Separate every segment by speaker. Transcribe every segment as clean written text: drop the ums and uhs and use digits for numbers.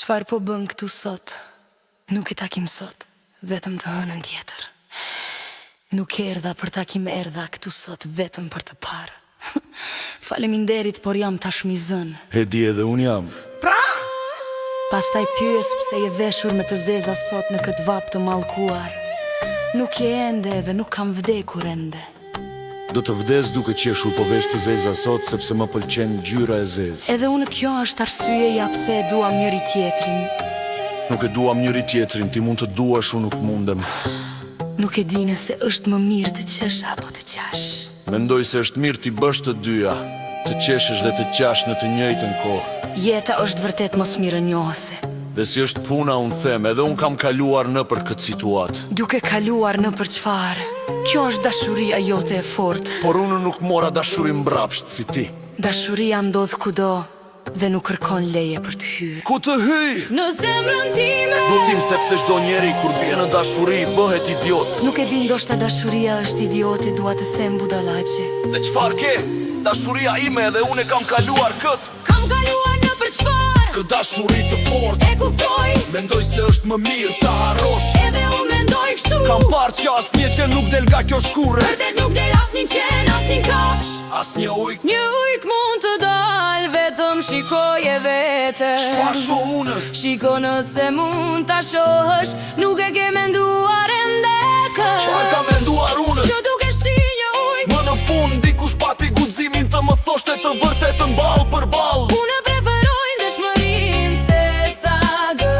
Speaker 1: Çfarë po bën këtu sot? Nuk e takim sot, vetëm të hënën tjetër. Nuk erdha për takim, erdha këtu sot vetëm për të parë. Faleminderit, por jam tashmë i zënë.
Speaker 2: E di edhe unë jam.
Speaker 1: Pastaj pyes pse je veshur me të zeza sot në këtë vap të mallkuar. Nuk je ende dhe nuk kam vdekur ende.
Speaker 2: Do të vdes duke qeshur po vesh të zeza sot, sepse më pëlqen ngjyra e zezë.
Speaker 1: Edhe unë kjo është arsyeja pse e duam njëri tjetrin.
Speaker 2: Nuk e duam njëri tjetrin, ti mund të duash, unë nuk mundem.
Speaker 1: Nuk e di nëse është më mirë të qesh apo të qash.
Speaker 2: Mendoj se është mirë t'i bësh të dyja, të qeshesh dhe të qash në të njëjtën kohë.
Speaker 1: Jeta është vërtet mos mirënjohëse.
Speaker 2: Dhe si është puna, unë them, edhe unë kam kaluar në për këtë situatë.
Speaker 1: Duke kaluar në për çfarë? Kjo është dashuria jote e fortë.
Speaker 2: Por unë nuk mora dashurin mbrapsht si ti.
Speaker 1: Dashuria ndodh kudo dhe nuk kërkon leje për të hyrë.
Speaker 2: Ku të hyj?
Speaker 1: Në zemrën time.
Speaker 2: Zotim, sepse çdo njeri kur bie në dashuri bëhet idiot.
Speaker 1: Nuk e di, ndoshta dashuria është idiote, dua të them budallaqe.
Speaker 2: Dhe çfarë ke? Dashuria ime edhe unë e kam kaluar kët.
Speaker 1: Kam kaluar në për çfarë?
Speaker 2: Kë dashuri të fortë.
Speaker 1: E kuptoj.
Speaker 2: Mendoj se është më mirë ta harrosh.
Speaker 1: Edhe unë mendoj kështu.
Speaker 2: Kam parë që asnjë që nuk del nga kjo shkurë.
Speaker 1: Vërtet nuk del asnjë qen, asnjë kafsh.
Speaker 2: Asnjë ujk.
Speaker 1: Një ujk mund të dal, vetëm shikoje vete.
Speaker 2: Çfarë shoh unë?
Speaker 1: Shiko nëse mund ta shohësh, nuk e ke menduar ende kë.
Speaker 2: Çfarë kam menduar unë?
Speaker 1: Që dukesh si një ujk.
Speaker 2: Më në fund dikush pati guximin të më thoshte të vërtetën ball për ball.
Speaker 1: Unë preferoj ndeshmërinë se sa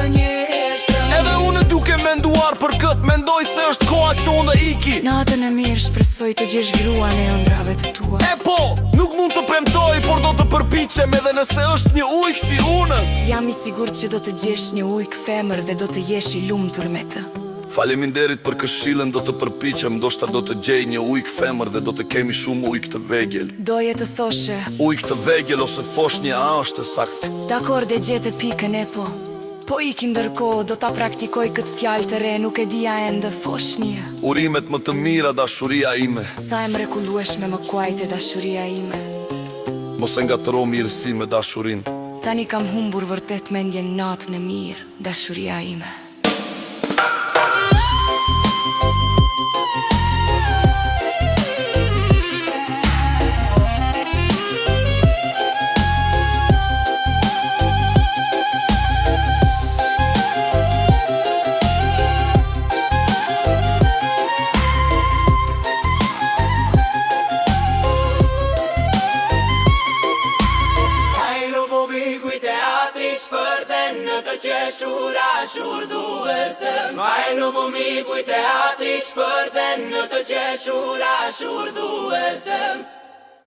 Speaker 1: gënjeshtra.
Speaker 2: Edhe unë duke menduar për këtë, mendoj se është koha që unë dhe iki.
Speaker 1: Natën e mirë shpresoj të gjesh gruan e ëndrave të tua.
Speaker 2: E po, nuk mund të premtoj, por do të përpiqem edhe nëse është një ujk si unë.
Speaker 1: Jam i sigurt që do të gjesh një ujk femër dhe do të jesh i lumtur me të.
Speaker 2: Faleminderit për këshillën, do të përpiqem, ndoshta do të gjej një ujk femër dhe do të kemi shumë ujk të vegjël.
Speaker 1: Doje të thoshe
Speaker 2: Ujk të vegjël ose foshnjë, a është e saktë?
Speaker 1: dakor, dhe gjete pikën e po. Po iki ndërkohë, do ta praktikoj këtë fjalë të re, nuk e dija ende foshnjë.
Speaker 2: Urimet më të mira, dashuria ime.
Speaker 1: Sa e mrekullueshme më kuajte dashuria ime.
Speaker 2: Mos e ngatëro mirësi me dashurin.
Speaker 1: Tani kam humbur vërtet mendjen natën e mirë, dashuria ime.
Speaker 3: Në të qeshura shur duesëm Maj në bumi kuj teatri qpërden Në të qeshura shur duesëm